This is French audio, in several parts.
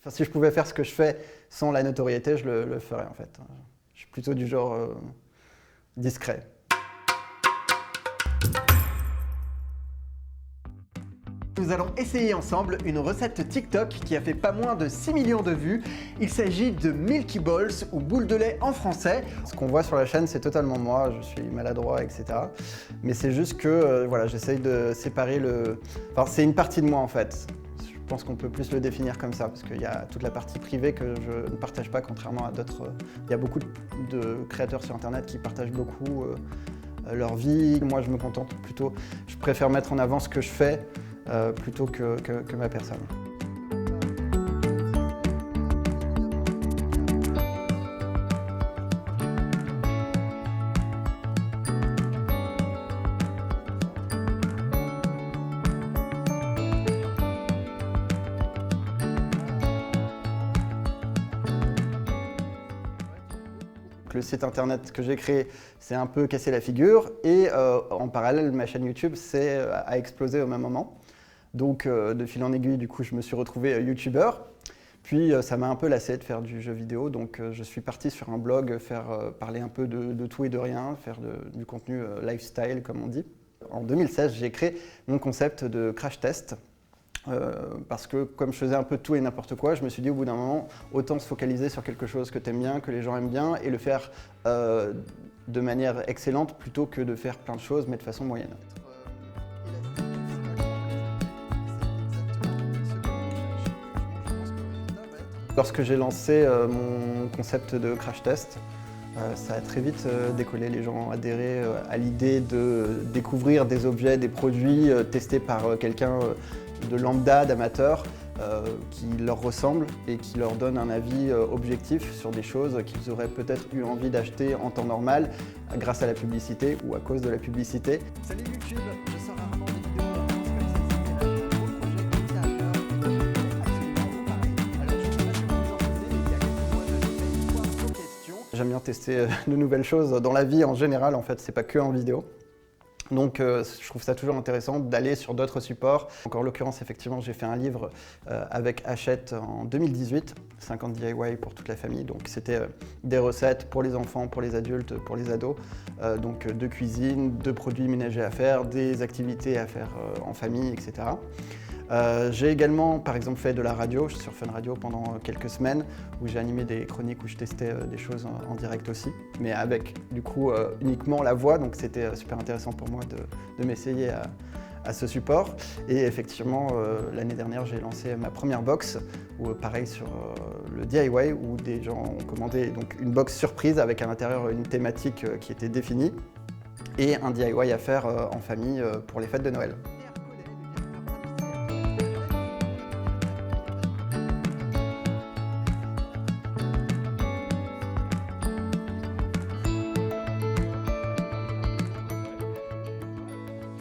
Enfin, si je pouvais faire ce que je fais sans la notoriété, je le ferais en fait. Je suis plutôt du genre discret. Nous allons essayer ensemble une recette TikTok qui a fait pas moins de 6 millions de vues. Il s'agit de Milky Balls ou boules de lait en français. Ce qu'on voit sur la chaîne, c'est totalement moi, je suis maladroit, etc. Mais c'est juste que voilà, j'essaye de séparer le... Enfin, c'est une partie de moi en fait. Je pense qu'on peut plus le définir comme ça, parce qu'il y a toute la partie privée que je ne partage pas, contrairement à d'autres. Il y a beaucoup de créateurs sur Internet qui partagent beaucoup leur vie. Moi, je me contente plutôt, je préfère mettre en avant ce que je fais plutôt que ma personne. Le site internet que j'ai créé s'est un peu cassé la figure et en parallèle, ma chaîne YouTube a explosé au même moment. Donc de fil en aiguille, du coup, je me suis retrouvé youtubeur. Puis ça m'a un peu lassé de faire du jeu vidéo, donc je suis parti sur un blog parler un peu de tout et de rien, faire du contenu lifestyle comme on dit. En 2016, j'ai créé mon concept de crash test. Parce que comme je faisais un peu de tout et n'importe quoi, je me suis dit au bout d'un moment, autant se focaliser sur quelque chose que tu aimes bien, que les gens aiment bien, et le faire de manière excellente plutôt que de faire plein de choses mais de façon moyenne. Lorsque j'ai lancé mon concept de crash test, ça a très vite décollé, les gens ont adhéré à l'idée de découvrir des objets, des produits testés par quelqu'un de lambda, d'amateur, qui leur ressemble et qui leur donne un avis objectif sur des choses qu'ils auraient peut-être eu envie d'acheter en temps normal grâce à la publicité ou à cause de la publicité. Salut YouTube, je sors rarement des vidéos. J'aime bien tester de nouvelles choses dans la vie en général, en fait, c'est pas que en vidéo. Donc je trouve ça toujours intéressant d'aller sur d'autres supports. Donc, en l'occurrence, effectivement, j'ai fait un livre avec Hachette en 2018, 50 DIY pour toute la famille. Donc c'était des recettes pour les enfants, pour les adultes, pour les ados. Donc de cuisine, de produits ménagers à faire, des activités à faire en famille, etc. J'ai également, par exemple, fait de la radio sur Fun Radio pendant quelques semaines où j'ai animé des chroniques où je testais des choses en direct aussi, mais avec du coup uniquement la voix, donc c'était super intéressant pour moi de m'essayer à ce support. Et effectivement, l'année dernière, j'ai lancé ma première box, où pareil sur le DIY, où des gens ont commandé donc, une box surprise avec à l'intérieur une thématique qui était définie et un DIY à faire en famille pour les fêtes de Noël.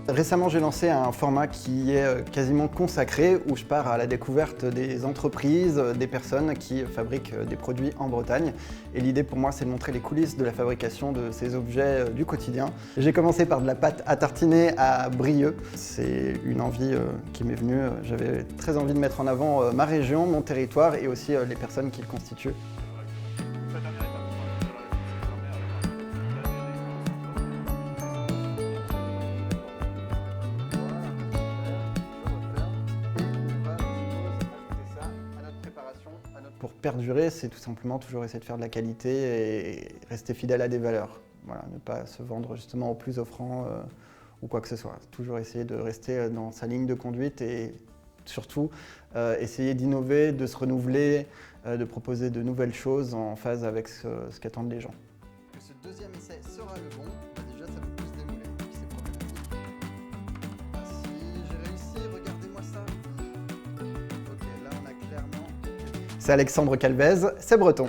Récemment, j'ai lancé un format qui est quasiment consacré, où je pars à la découverte des entreprises, des personnes qui fabriquent des produits en Bretagne. Et l'idée pour moi, c'est de montrer les coulisses de la fabrication de ces objets du quotidien. J'ai commencé par de la pâte à tartiner à Brieux. C'est une envie qui m'est venue. J'avais très envie de mettre en avant ma région, mon territoire et aussi les personnes qui le constituent. Pour perdurer, c'est tout simplement toujours essayer de faire de la qualité et rester fidèle à des valeurs. Voilà, ne pas se vendre justement au plus offrant ou quoi que ce soit. Toujours essayer de rester dans sa ligne de conduite et surtout essayer d'innover, de se renouveler, de proposer de nouvelles choses en phase avec ce qu'attendent les gens. Que ce deuxième essai sera le bon, déjà ça vous pousse des moulets, c'est problématique. Ah si, j'ai réussi, regardez-moi ça. Ok, là on a clairement... C'est Alexandre Calvez, c'est breton.